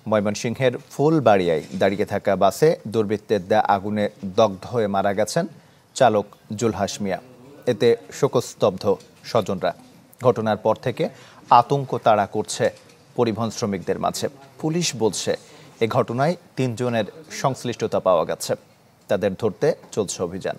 ময়মনসিংহের ফুলবাড়িয়ায় দাঁড়িয়ে থাকা বাসে দুর্বৃত্তের দেয়া আগুনে দগ্ধ হয়ে মারা গেছেন চালক জুলহাস মিয়া। এতে শোকস্তব্ধ স্বজনরা। ঘটনার পর থেকে আতঙ্ক তাড়া করছে পরিবহন শ্রমিকদের মাঝে। পুলিশ বলছে এ ঘটনায় ৩ জনের সংশ্লিষ্টতা পাওয়া গেছে। তাদের ধরতে চলছে অভিযান।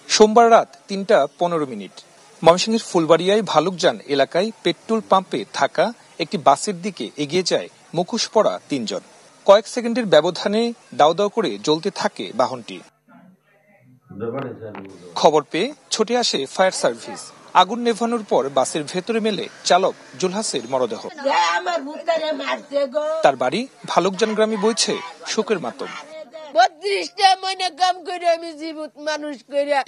সোমবার রাত ৩:১৫ ময়মনসিংহের ফুলবাড়িয়ায় ভালুকজান এলাকায় পেট্রোল পাম্পে থাকা একটি বাসের দিকে এগিয়ে যায় মুখোশ পরা ৩ জন। কয়েক সেকেন্ডের ব্যবধানে দাউ দাউ করে জ্বলতে থাকে বাহনটি। খবর পেয়ে ছুটে আসে ফায়ার সার্ভিস। আগুন নেভানোর পর বাসের ভেতরে মেলে চালক জুলহাসের মরদেহ। তার বাড়ি ভালুকজান গ্রামে বইছে শোকের মাতম। ৩২টা মহিনা কাম করে আমি জীবত মানুষ করিয়া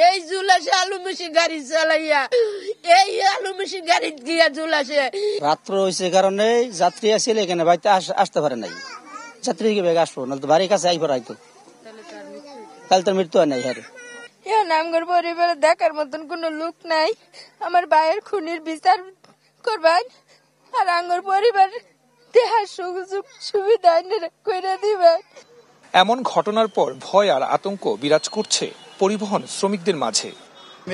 এই জুলাসে আলু মেশিন গাড়ি চালাইয়া এই আলু মেশিন গাড়ি গিয়া জুলাসে রাত্র হয়েছে কারণে যাত্রী আসলে এখানে বাড়িতে আসতে পারে নাই। যাত্রী কি বেগ আসবো না তো বাড়ির কাছে আইবার হয়তো তাহলে তার মৃত্যু হয় নাই। হ্যাঁ নামগর পরিবারে দেখার মতন কোনো লোক নাই। আমার ভাইয়ের খুনির বিচার করবেন আর আঙ্গর পরিবার দেহার সুযোগ সুবিধা করে দিবেন। এমন ঘটনার পর ভয় আর আতঙ্ক বিরাজ করছে পরিবহন শ্রমিকদের মাঝে।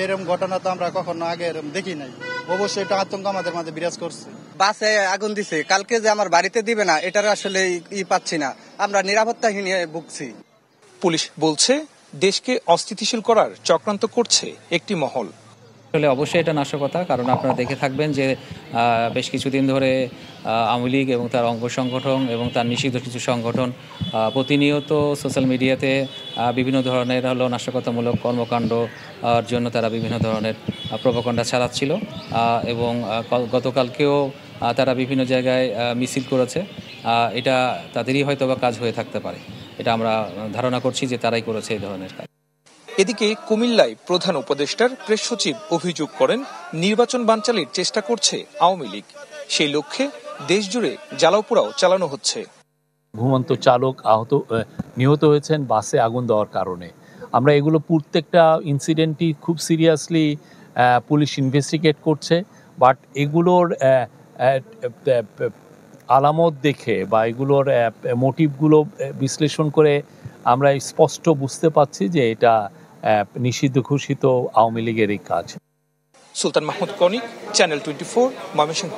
এরকম ঘটনা তো আমরা কখনো আগে দেখি নাই। অবশ্যই এটা আতঙ্ক আমাদের মাঝে বিরাজ করছে। বাসে আগুন দিছে, কালকে যে আমার বাড়িতে দিবে না এটার আসলে পাচ্ছি না, আমরা নিরাপত্তাহীন ভুগছি। পুলিশ বলছে দেশকে অস্থিতিশীল করার চক্রান্ত করছে একটি মহল। অবশ্যই এটা নাশকতা, কারণ আপনারা দেখে থাকবেন যে বেশ কিছুদিন ধরে আওয়ামী লীগ এবং তার অঙ্গ সংগঠন এবং তার নিষিদ্ধ কিছু সংগঠন প্রতিনিয়ত সোশ্যাল মিডিয়াতে বিভিন্ন ধরনের নাশকতামূলক কর্মকাণ্ড জন্য তারা বিভিন্ন ধরনের প্রোপাগান্ডা চালাচ্ছিল এবং গতকালকেও তারা বিভিন্ন জায়গায় মিছিল করেছে। এটা তাদেরই হয়তো বা কাজ হয়ে থাকতে পারে, এটা আমরা ধারণা করছি যে তারাই করেছে এই ধরনের কাজ। এদিকে কুমিল্লায় প্রধান উপদেষ্টার প্রেস সচিব অভিযোগ করেন নির্বাচন বানচালের চেষ্টা করছে আওয়ামী লীগ। সেই লক্ষ্যে দেশজুড়ে জ্বালাও পোড়াও চালানো হচ্ছে। ঘুমন্ত চালক নিহত হয়েছেন বাসে আগুন দেওয়ার কারণে। আমরা এগুলো প্রত্যেকটা ইনসিডেন্টই খুব সিরিয়াসলি পুলিশ ইনভেস্টিগেট করছে, বাট এগুলোর আলামত দেখে বা এগুলোর মোটিভগুলো বিশ্লেষণ করে আমরা স্পষ্ট বুঝতে পারছি যে এটা নিষিদ্ধ ঘোষিত আওয়ামী লীগেরই কাজ। সুলতান মাহমুদ কনিক, চ্যানেল 24, ময়মনসিংহ।